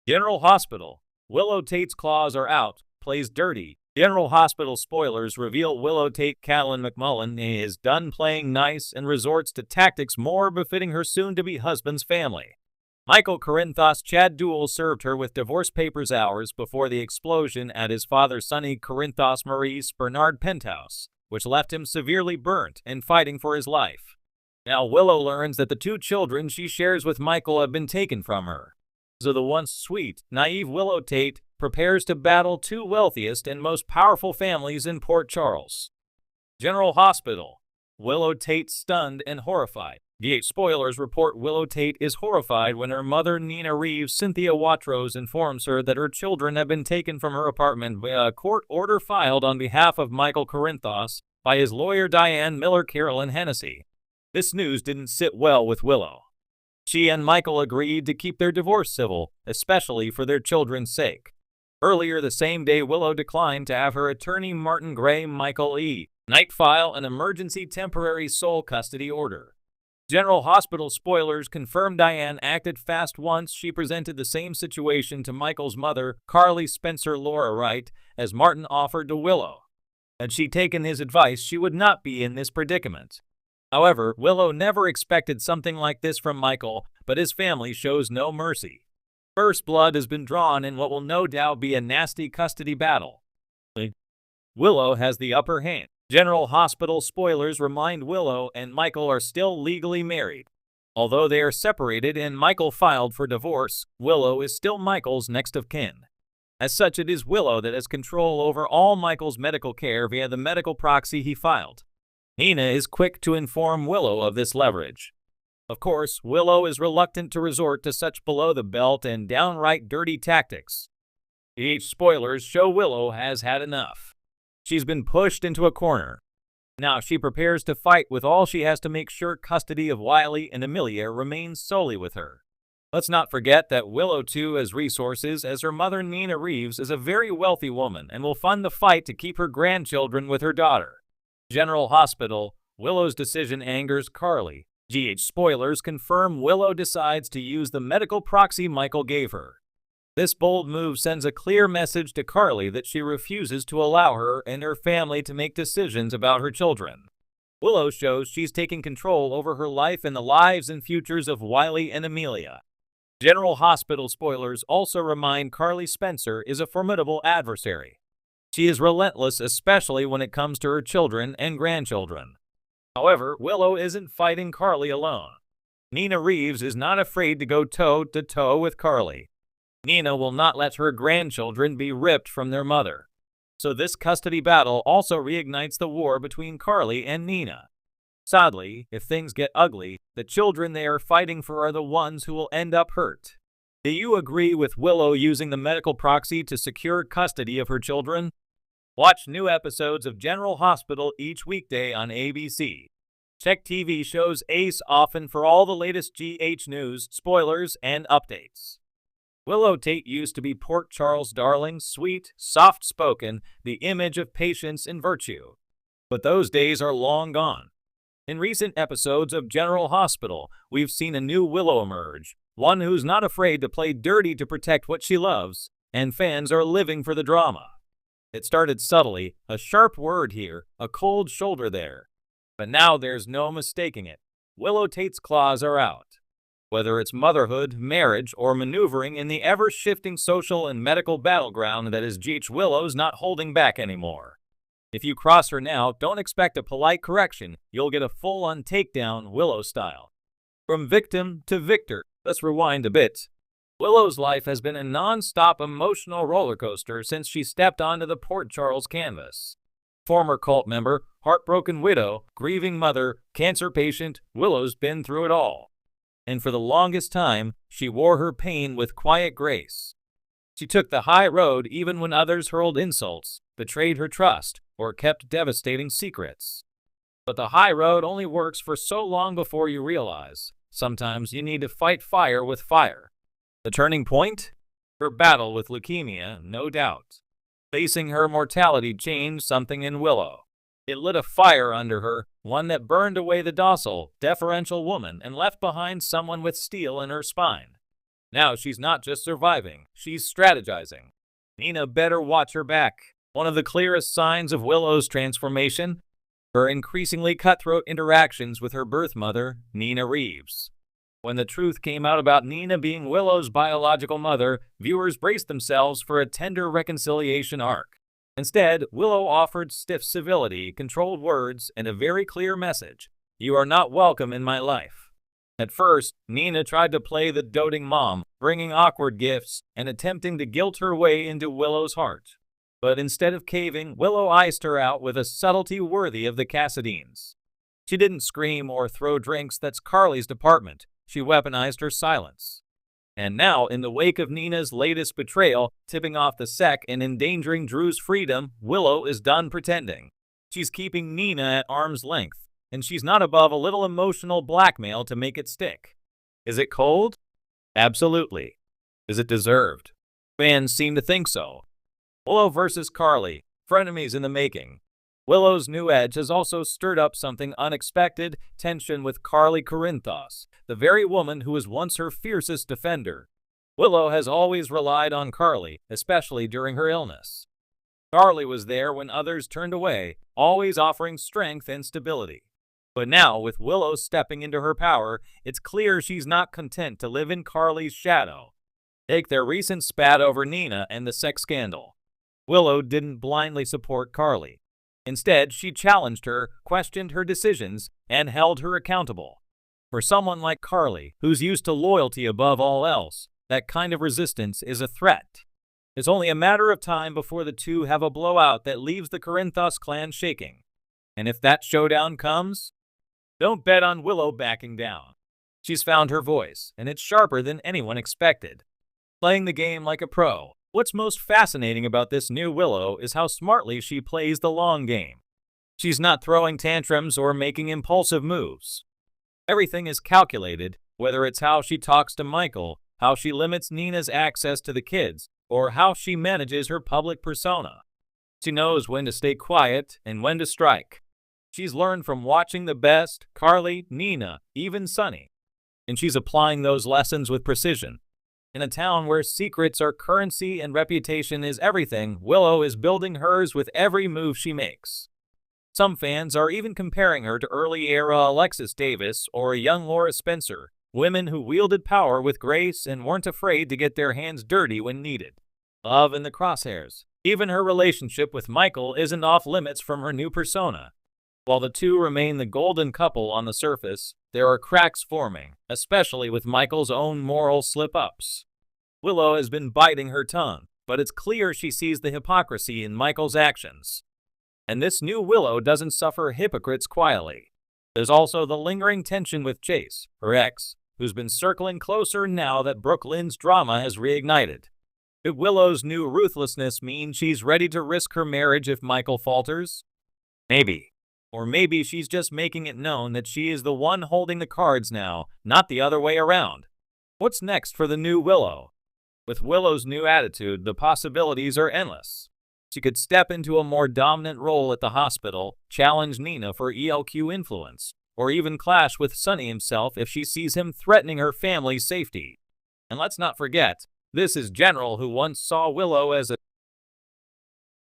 General Hospital. Willow Tait's claws are out, plays dirty. General Hospital spoilers reveal Willow Tait Callan McMullen is done playing nice and resorts to tactics more befitting her soon-to-be husband's family. Michael Corinthos Chad Duell served her with divorce papers hours before the explosion at his father Sonny Corinthos Maurice Bernard penthouse, which left him severely burnt and fighting for his life. Now Willow learns that the two children she shares with Michael have been taken from her. So the once sweet, naive Willow Tait prepares to battle two wealthiest and most powerful families in Port Charles. General Hospital. Willow Tait stunned and horrified. Spoilers report Willow Tait is horrified when her mother Nina Reeves Cynthia Watrous informs her that her children have been taken from her apartment via a court order filed on behalf of Michael Corinthos by his lawyer Diane Miller Carolyn Hennessy. This news didn't sit well with Willow. She and Michael agreed to keep their divorce civil, especially for their children's sake. Earlier the same day, Willow declined to have her attorney Martin Gray Michael E. Knight file an emergency temporary sole custody order. General Hospital spoilers confirm Diane acted fast once she presented the same situation to Michael's mother, Carly Spencer Laura Wright, as Martin offered to Willow. Had she taken his advice, she would not be in this predicament. However, Willow never expected something like this from Michael, but his family shows no mercy. First blood has been drawn in what will no doubt be a nasty custody battle. Willow has the upper hand. General Hospital spoilers remind Willow and Michael are still legally married. Although they are separated and Michael filed for divorce, Willow is still Michael's next of kin. As such, it is Willow that has control over all Michael's medical care via the medical proxy he filed. Nina is quick to inform Willow of this leverage. Of course, Willow is reluctant to resort to such below-the-belt and downright dirty tactics. Spoilers show Willow has had enough. She's been pushed into a corner. Now she prepares to fight with all she has to make sure custody of Wiley and Amelia remains solely with her. Let's not forget that Willow too has resources, as her mother Nina Reeves is a very wealthy woman and will fund the fight to keep her grandchildren with her daughter. General Hospital. Willow's decision angers Carly. Spoilers confirm Willow decides to use the medical proxy Michael gave her. This bold move sends a clear message to Carly that she refuses to allow her and her family to make decisions about her children. Willow shows she's taking control over her life and the lives and futures of Wiley and Amelia. General Hospital spoilers also remind Carly Spencer is a formidable adversary. She is relentless, especially when it comes to her children and grandchildren. However, Willow isn't fighting Carly alone. Nina Reeves is not afraid to go toe-to-toe with Carly. Nina will not let her grandchildren be ripped from their mother. So this custody battle also reignites the war between Carly and Nina. Sadly, if things get ugly, the children they are fighting for are the ones who will end up hurt. Do you agree with Willow using the medical proxy to secure custody of her children? Watch new episodes of General Hospital each weekday on ABC. Check TV shows Ace often for all the latest GH news, spoilers, and updates. Willow Tait used to be Port Charles' darling, sweet, soft-spoken, the image of patience and virtue. But those days are long gone. In recent episodes of General Hospital, we've seen a new Willow emerge, one who's not afraid to play dirty to protect what she loves, and fans are living for the drama. It started subtly, a sharp word here, a cold shoulder there. But now there's no mistaking it. Willow Tait's claws are out. Whether it's motherhood, marriage, or maneuvering in the ever-shifting social and medical battleground that is GH, Willow's not holding back anymore. If you cross her now, don't expect a polite correction. You'll get a full-on takedown Willow style. From victim to victor. Let's rewind a bit. Willow's life has been a non-stop emotional roller coaster since she stepped onto the Port Charles canvas. Former cult member, heartbroken widow, grieving mother, cancer patient, Willow's been through it all. And for the longest time, she wore her pain with quiet grace. She took the high road even when others hurled insults, betrayed her trust, or kept devastating secrets. But the high road only works for so long before you realize, sometimes you need to fight fire with fire. The turning point? Her battle with leukemia, no doubt. Facing her mortality changed something in Willow. It lit a fire under her, one that burned away the docile, deferential woman and left behind someone with steel in her spine. Now she's not just surviving, she's strategizing. Nina better watch her back. One of the clearest signs of Willow's transformation? Her increasingly cutthroat interactions with her birth mother, Nina Reeves. When the truth came out about Nina being Willow's biological mother, viewers braced themselves for a tender reconciliation arc. Instead, Willow offered stiff civility, controlled words, and a very clear message. You are not welcome in my life. At first, Nina tried to play the doting mom, bringing awkward gifts and attempting to guilt her way into Willow's heart. But instead of caving, Willow iced her out with a subtlety worthy of the Cassadines. She didn't scream or throw drinks, that's Carly's department. She weaponized her silence. And now, in the wake of Nina's latest betrayal, tipping off the sec and endangering Drew's freedom, Willow is done pretending. She's keeping Nina at arm's length, and she's not above a little emotional blackmail to make it stick. Is it cold? Absolutely. Is it deserved? Fans seem to think so. Willow versus Carly, frenemies in the making. Willow's new edge has also stirred up something unexpected, tension with Carly Corinthos, the very woman who was once her fiercest defender. Willow has always relied on Carly, especially during her illness. Carly was there when others turned away, always offering strength and stability. But now, with Willow stepping into her power, it's clear she's not content to live in Carly's shadow. Take their recent spat over Nina and the sex scandal. Willow didn't blindly support Carly. Instead, she challenged her, questioned her decisions, and held her accountable. For someone like Carly, who's used to loyalty above all else, that kind of resistance is a threat. It's only a matter of time before the two have a blowout that leaves the Corinthos clan shaking. And if that showdown comes, don't bet on Willow backing down. She's found her voice, and it's sharper than anyone expected. Playing the game like a pro. What's most fascinating about this new Willow is how smartly she plays the long game. She's not throwing tantrums or making impulsive moves. Everything is calculated, whether it's how she talks to Michael, how she limits Nina's access to the kids, or how she manages her public persona. She knows when to stay quiet and when to strike. She's learned from watching the best, Carly, Nina, even Sunny. And she's applying those lessons with precision. In a town where secrets are currency and reputation is everything, Willow is building hers with every move she makes. Some fans are even comparing her to early-era Alexis Davis or a young Laura Spencer, women who wielded power with grace and weren't afraid to get their hands dirty when needed. Love in the crosshairs. Even her relationship with Michael isn't off limits from her new persona. While the two remain the golden couple on the surface, there are cracks forming, especially with Michael's own moral slip-ups. Willow has been biting her tongue, but it's clear she sees the hypocrisy in Michael's actions. And this new Willow doesn't suffer hypocrites quietly. There's also the lingering tension with Chase, her ex, who's been circling closer now that Brooklyn's drama has reignited. Could Willow's new ruthlessness mean she's ready to risk her marriage if Michael falters? Maybe. Or maybe she's just making it known that she is the one holding the cards now, not the other way around. What's next for the new Willow? With Willow's new attitude, the possibilities are endless. She could step into a more dominant role at the hospital, challenge Nina for ELQ influence, or even clash with Sunny himself if she sees him threatening her family's safety. And let's not forget, this is General who once saw Willow as a